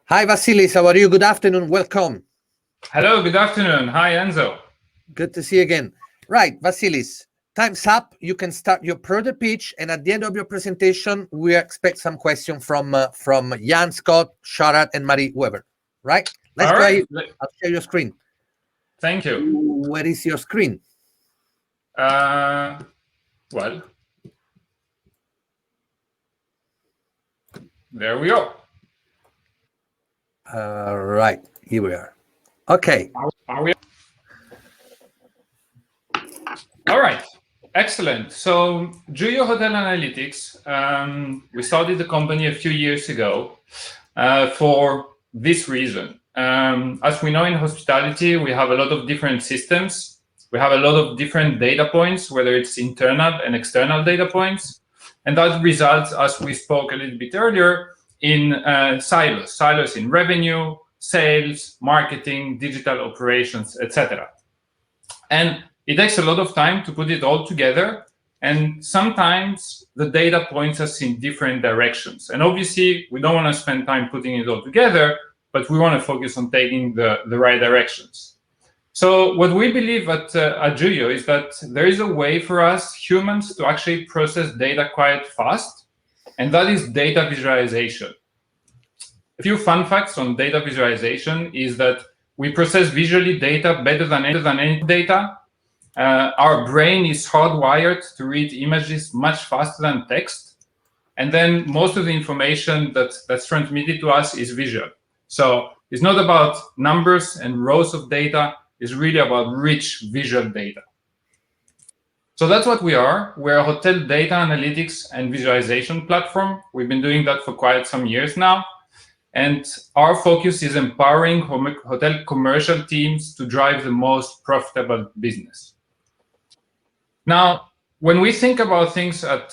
Hi, Vasilis. How are you? Good afternoon. Welcome. Hello, good afternoon. Hi, Enzo. Good to see you again. Right, Vasilis, time's up. You can start your product pitch, and at the end of your presentation, we expect some question from Jan, Scott, Sharat, and Marie Weber. Right? Let's All go right. ahead. I'll share your screen. Thank you. Where is your screen? Well, there we go. Right, here we are. Okay. Are we? All right. Excellent. So, Juyo Hotel Analytics, we started the company a few years ago for this reason. As we know in hospitality, we have a lot of different systems. We have a lot of different data points, whether it's internal and external data points. And that results, as we spoke a little bit earlier, in silos in revenue, sales, marketing, digital operations, etc. And it takes a lot of time to put it all together. And sometimes the data points us in different directions. And obviously, we don't want to spend time putting it all together, but we want to focus on taking the right directions. So what we believe at Juyo is that there is a way for us humans to actually process data quite fast, and that is data visualization. A few fun facts on data visualization is that we process visually data better than any data. Our brain is hardwired to read images much faster than text. And then most of the information that's transmitted to us is visual. So it's not about numbers and rows of data. It's really about rich visual data. So that's what we are. We're a hotel data analytics and visualization platform. We've been doing that for quite some years now. And our focus is empowering hotel commercial teams to drive the most profitable business. Now, when we think about things at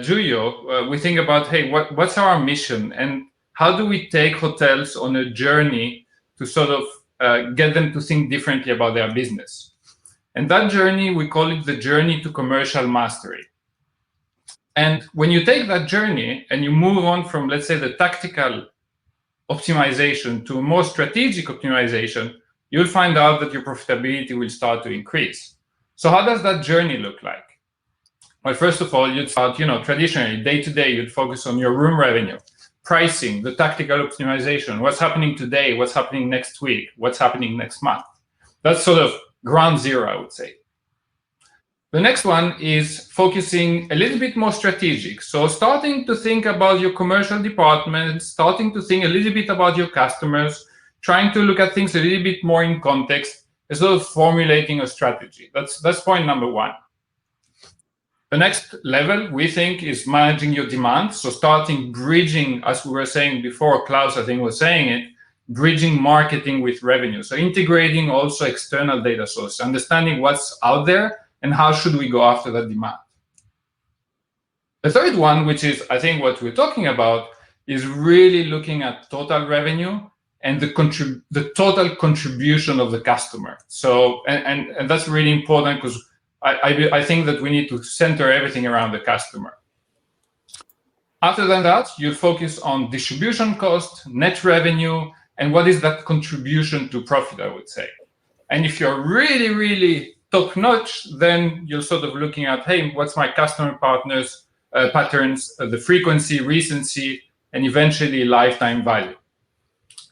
Juyo, we think about, hey, what's our mission? And how do we take hotels on a journey to sort of get them to think differently about their business? And that journey, we call it the journey to commercial mastery. And when you take that journey and you move on from, let's say, the tactical optimization to a more strategic optimization, you'll find out that your profitability will start to increase. So how does that journey look like? Well, first of all, you'd start, traditionally, day to day, you'd focus on your room revenue, pricing, the tactical optimization, what's happening today, what's happening next week, what's happening next month. That's sort of ground zero, I would say. The next one is focusing a little bit more strategic. So starting to think about your commercial department, starting to think a little bit about your customers, trying to look at things a little bit more in context, and sort of formulating a strategy. That's point number one. The next level, we think, is managing your demand. So starting bridging, as we were saying before, Klaus, I think, was saying it, bridging marketing with revenue. So integrating also external data sources, understanding what's out there and how should we go after that demand. The third one, which is, I think, what we're talking about, is really looking at total revenue and the total contribution of the customer. So, and that's really important because I think that we need to center everything around the customer. After that, you focus on distribution cost, net revenue, and what is that contribution to profit, I would say. And if you're really, really top-notch, then you're sort of looking at, hey, what's my customer partners, patterns, the frequency, recency, and eventually lifetime value.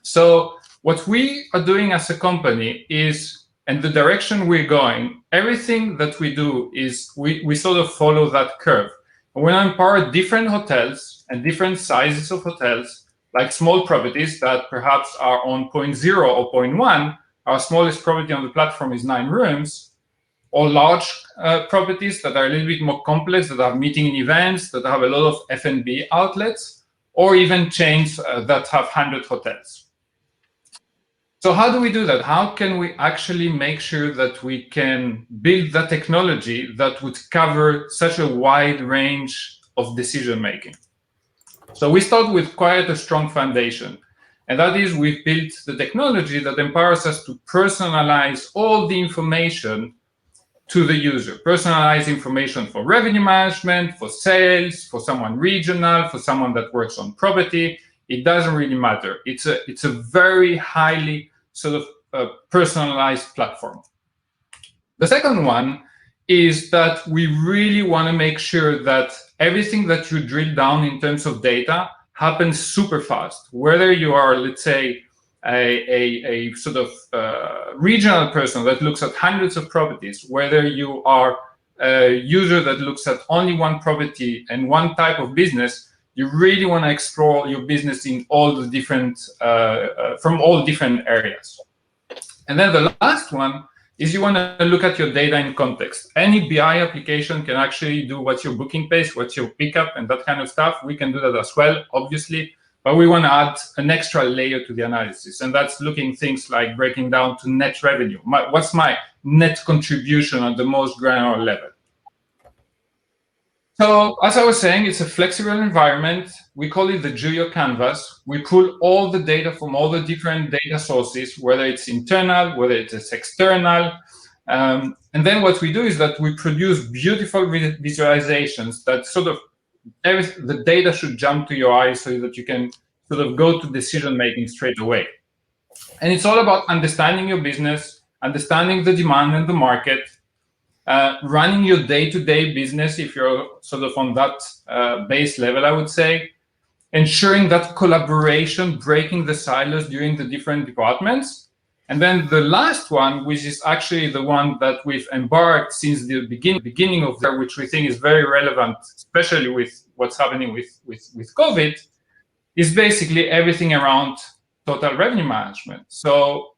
So what we are doing as a company is, and the direction we're going, everything that we do is we sort of follow that curve. We empower different hotels and different sizes of hotels, like small properties that perhaps are on 0.0 or 0.1. Our smallest property on the platform is 9 rooms, or large properties that are a little bit more complex, that have meeting and events, that have a lot of F&B outlets, or even chains that have 100 hotels. So how do we do that? How can we actually make sure that we can build the technology that would cover such a wide range of decision-making? So we start with quite a strong foundation. And that is, we've built the technology that empowers us to personalize all the information to the user. Personalized information for revenue management, for sales, for someone regional, for someone that works on property, it doesn't really matter. It's a very highly sort of personalized platform. The second one is that we really want to make sure that everything that you drill down in terms of data happens super fast. Whether you are, let's say, a sort of regional person that looks at hundreds of properties, whether you are a user that looks at only one property and one type of business, you really want to explore your business in all the different, from all different areas. And then the last one is you want to look at your data in context. Any BI application can actually do what's your booking pace, what's your pickup, and that kind of stuff. We can do that as well, obviously, but we want to add an extra layer to the analysis, and that's looking things like breaking down to net revenue. What's my net contribution at the most granular level? So as I was saying, it's a flexible environment. We call it the Juyo canvas. We pull all the data from all the different data sources, whether it's internal, whether it's external. And then what we do is that we produce beautiful visualizations that sort of, the data should jump to your eyes so that you can sort of go to decision-making straight away. And it's all about understanding your business, understanding the demand in the market, running your day-to-day business if you're sort of on that base level, I would say, ensuring that collaboration, breaking the silos during the different departments. And then the last one, which is actually the one that we've embarked since the beginning of the year, which we think is very relevant, especially with what's happening with COVID, is basically everything around total revenue management. So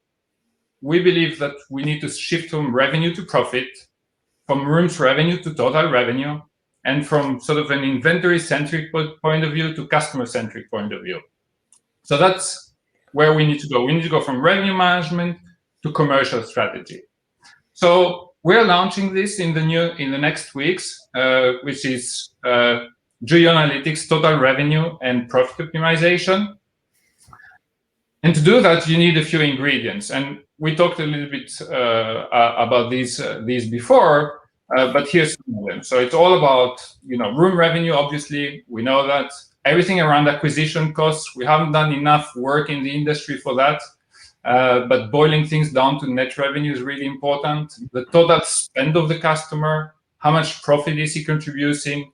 we believe that we need to shift from revenue to profit, from rooms revenue to total revenue, and from sort of an inventory-centric point of view to customer-centric point of view. So that's where we need to go. We need to go from revenue management to commercial strategy. So we're launching this in the next weeks, which is Juyo Analytics, total revenue and profit optimization. And to do that, you need a few ingredients. And we talked a little bit about these before, but here's some of them. So it's all about, room revenue. Obviously, we know that. Everything around acquisition costs. We haven't done enough work in the industry for that, but boiling things down to net revenue is really important. The total spend of the customer, how much profit is he contributing,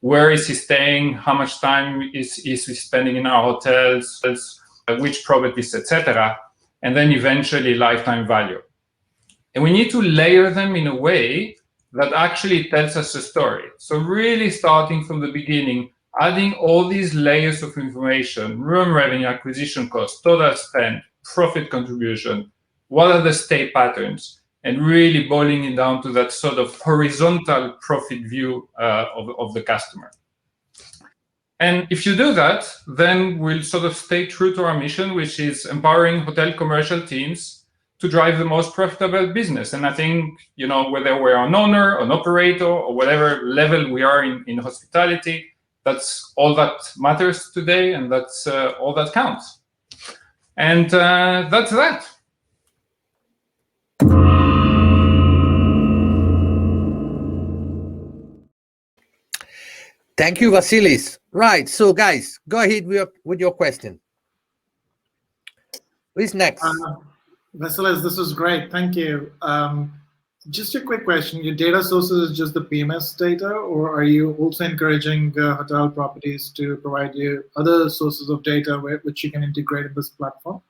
where is he staying, how much time is he spending in our hotels, which properties, etc., and then eventually lifetime value. And we need to layer them in a way that actually tells us a story. So really starting from the beginning, adding all these layers of information, room revenue, acquisition cost, total spend, profit contribution, what are the stay patterns, and really boiling it down to that sort of horizontal profit view of the customer. And if you do that, then we'll sort of stay true to our mission, which is empowering hotel commercial teams to drive the most profitable business. And I think, whether we're an owner, an operator, or whatever level we are in hospitality, that's all that matters today, and that's all that counts. And that's that. Thank you, Vasilis. Right, so guys, go ahead with your question. Who's next? Vasilis, this was great. Thank you. Just a quick question. Your data sources is just the PMS data, or are you also encouraging hotel properties to provide you other sources of data which you can integrate in this platform?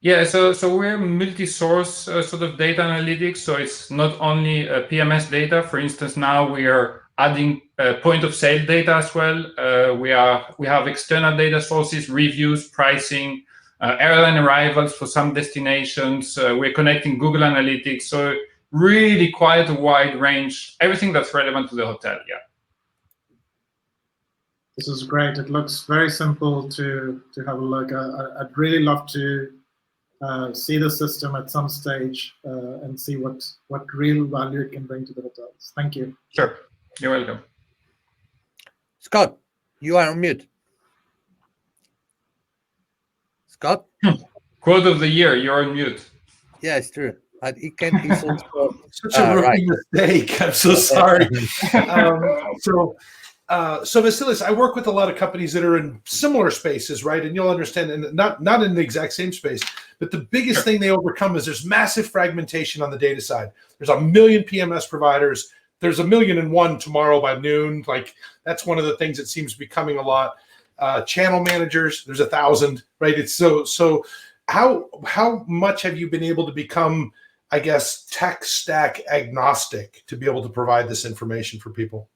Yeah, so we're multi-source sort of data analytics. So it's not only PMS data. For instance, now we are adding point of sale data as well. We have external data sources, reviews, pricing, airline arrivals for some destinations. We're connecting Google Analytics. So really quite a wide range, everything that's relevant to the hotel, yeah. This is great. It looks very simple to have a look. I'd really love to see the system at some stage and see what real value it can bring to the hotels. Thank you. Sure, you're welcome. Scott, you are on mute. Scott? Quote of the year, you're on mute. Yeah, it's true. It can be such a rookie mistake. I'm so sorry. So So Vasilis, I work with a lot of companies that are in similar spaces, right? And you'll understand, and not in the exact same space, but the biggest thing they overcome is there's massive fragmentation on the data side. There's 1 million PMS providers. There's 1,000,001 tomorrow by noon. Like, that's one of the things that seems to be coming a lot. Channel managers, there's 1,000, right? It's so how much have you been able to become, I guess, tech stack agnostic to be able to provide this information for people?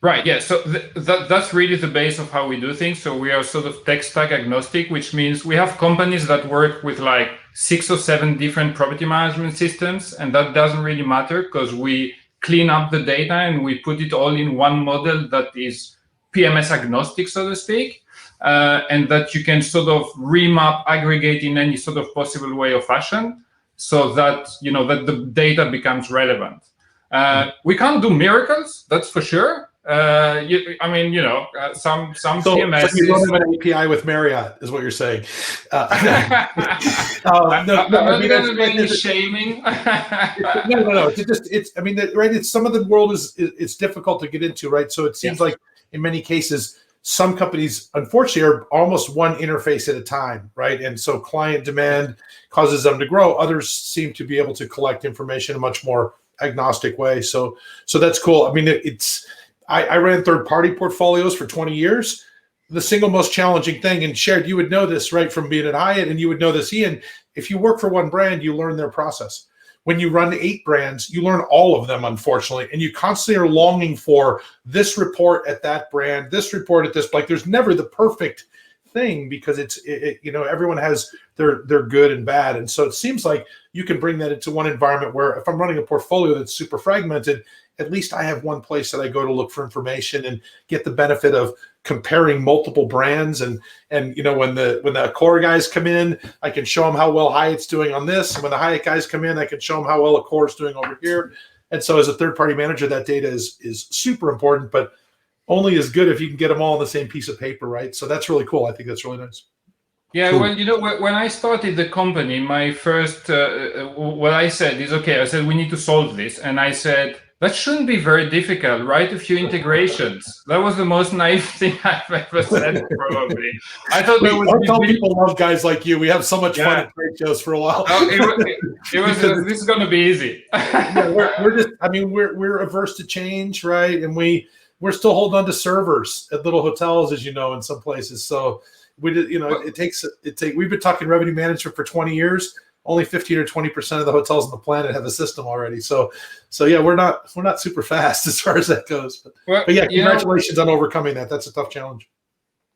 Right, yeah, so that's really the base of how we do things. So we are sort of tech stack agnostic, which means we have companies that work with like 6 or 7 different property management systems, and that doesn't really matter because we clean up the data and we put it all in one model that is PMS agnostic, so to speak, and that you can sort of remap, aggregate in any sort of possible way or fashion, so that that the data becomes relevant. We can't do miracles, that's for sure. Some PMS. So you don't have an API with Marriott, is what you're saying. I'm not going to do any shaming. No. It's some of the world it's difficult to get into, right? So it seems like in many cases, some companies, unfortunately, are almost one interface at a time, right? And so client demand causes them to grow. Others seem to be able to collect information in a much more agnostic way. So that's cool. I mean, I ran third-party portfolios for 20 years. The single most challenging thing, and Shared, you would know this, right, from being at Hyatt, and you would know this, Ian, if you work for one brand, you learn their process. When you run 8 brands, you learn all of them, unfortunately, and you constantly are longing for this report at that brand, this report at this, like there's never the perfect thing because everyone has their good and bad. And so it seems like you can bring that into one environment where if I'm running a portfolio that's super fragmented, at least I have one place that I go to look for information and get the benefit of comparing multiple brands. And when the Accor guys come in, I can show them how well Hyatt's doing on this. And when the Hyatt guys come in, I can show them how well Accor's doing over here. And so as a third-party manager, that data is super important, but only as good if you can get them all on the same piece of paper, right? So that's really cool. I think that's really nice. Yeah, cool. Well, when I started the company, my first, what I said is, okay, I said, we need to solve this. And I said, that shouldn't be very difficult. Write a few integrations. That was the most naive thing I've ever said, probably. I thought that was. Tell people love guys like you. We have so much fun at trade shows for a while. This is going to be easy. We're averse to change, right? And we're still holding on to servers at little hotels, as you know, in some places. So we've been talking revenue management for 20 years. Only 15 or 20% of the hotels on the planet have a system already. So yeah, we're not super fast as far as that goes. But yeah, congratulations on overcoming that. That's a tough challenge.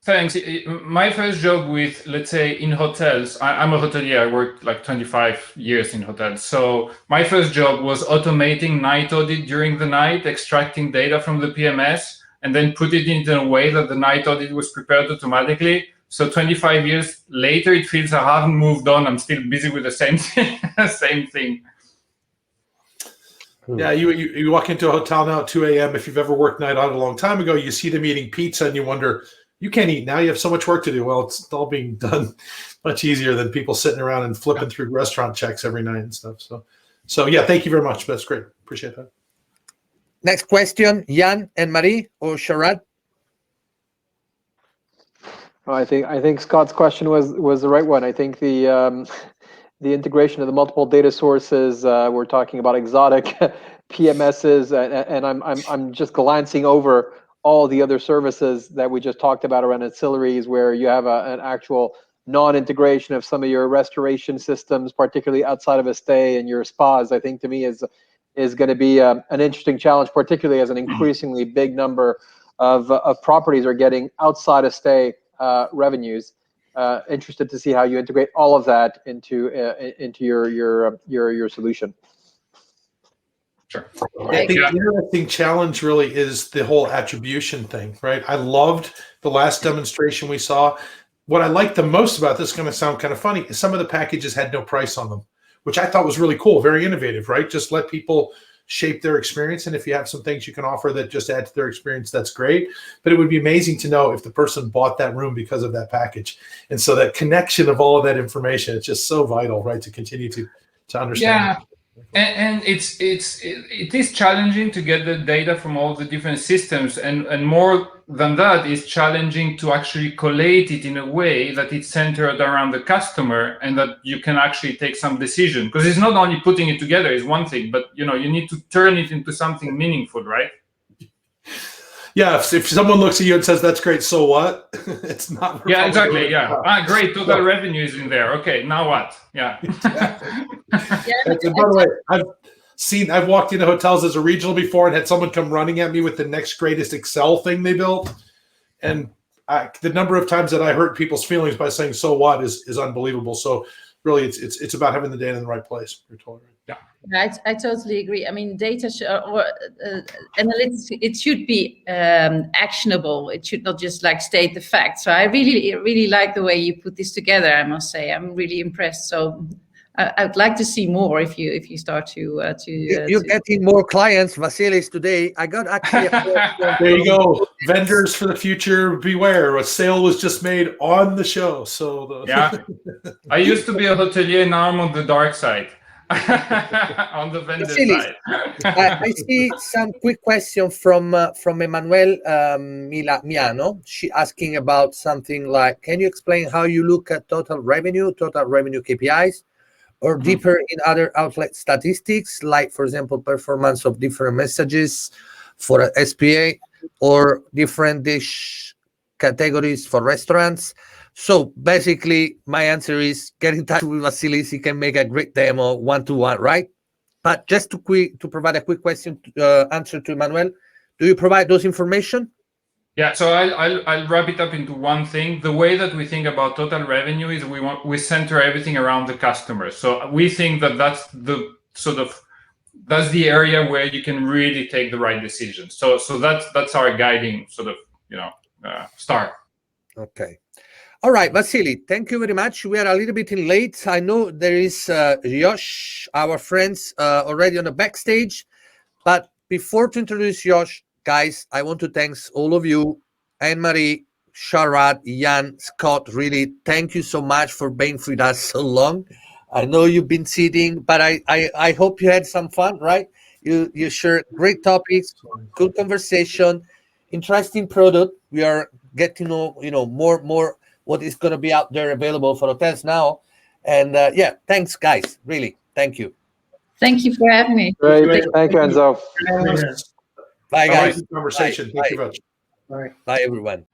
Thanks. My first job with, let's say, in hotels, I'm a hotelier. I worked like 25 years in hotels. So my first job was automating night audit during the night, extracting data from the PMS, and then put it in a way that the night audit was prepared automatically. So 25 years later, it feels I haven't moved on. I'm still busy with the same thing. Same thing. Yeah, you walk into a hotel now at 2 a.m. If you've ever worked night audit a long time ago, you see them eating pizza and you wonder, you can't eat now. You have so much work to do. Well, it's all being done much easier than people sitting around and flipping through restaurant checks every night and stuff. So yeah, thank you very much. That's great. Appreciate that. Next question, Jan and Marie or Sharad? Oh, I think Scott's question was the right one. I think the integration of the multiple data sources. We're talking about exotic PMSs, and I'm just glancing over all the other services that we just talked about around ancillaries, where you have an actual non-integration of some of your restoration systems, particularly outside of a stay, and your spas. I think to me is going to be an interesting challenge, particularly as an increasingly big number of properties are getting outside of stay revenues. Interested to see how you integrate all of that into your solution. Sure. I think the interesting challenge really is the whole attribution thing, right? I loved the last demonstration we saw. What I liked the most about this, is going to sound kind of funny, is some of the packages had no price on them, which I thought was really cool, very innovative, right? Just let people shape their experience. And if you have some things you can offer that just add to their experience, that's great. But it would be amazing to know if the person bought that room because of that package. And so that connection of all of that information, it's just so vital, right? To continue to understand. Yeah. And it is challenging to get the data from all the different systems, and more than that, it's challenging to actually collate it in a way that it's centered around the customer and that you can actually take some decision. Because it's not only putting it together is one thing, but you need to turn it into something meaningful, right? Yeah, if someone looks at you and says, "That's great," so what? It's not. Yeah, exactly. Yeah. Great. Total revenue is in there. Okay, now what? Yeah. Exactly. By the way, I've walked into hotels as a regional before and had someone come running at me with the next greatest Excel thing they built, and the number of times that I hurt people's feelings by saying "so what" is unbelievable. So really, it's about having the data in the right place. You're totally right. Yeah. I totally agree. I mean, data or analytics, it should be actionable. It should not just like state the facts. So I really like the way you put this together. I must say, I'm really impressed. So I'd like to see more if you start to. You're getting more clients, Vasilis. Today, I got actually. There you go, vendors for the future. Beware, a sale was just made on the show. So yeah, I used to be a hotelier. Now I'm on the dark side. On the vendor side. I see some quick question from Emanuel Miano. She asking about something like, can you explain how you look at total revenue KPIs, or deeper in other outlet statistics, like, for example, performance of different messages for a SPA or different dish categories for restaurants? So basically, my answer is get in touch with Vasilis. He can make a great demo one-to-one, right? But just to provide a quick question answer to Emmanuel, do you provide those information? Yeah, so I'll wrap it up into one thing. The way that we think about total revenue is we center everything around the customer. So we think that that's the area where you can really take the right decisions. So that's our guiding star. Okay. All right, Vasily, thank you very much. We are a little bit late. I know there is Josh, our friends, already on the backstage. But before to introduce Josh, guys, I want to thank all of you, Anne-Marie, Sharad, Jan, Scott. Really, thank you so much for being with us so long. I know you've been sitting, but I hope you had some fun, right? You shared great topics, good conversation, interesting product. We are getting to know, more what is going to be out there available for hotels now. And yeah, thanks, guys. Really, thank you. Thank you for having me. Great. Thank you, Enzo. Bye, guys. Conversation. Thank you very much. Bye. Bye, everyone.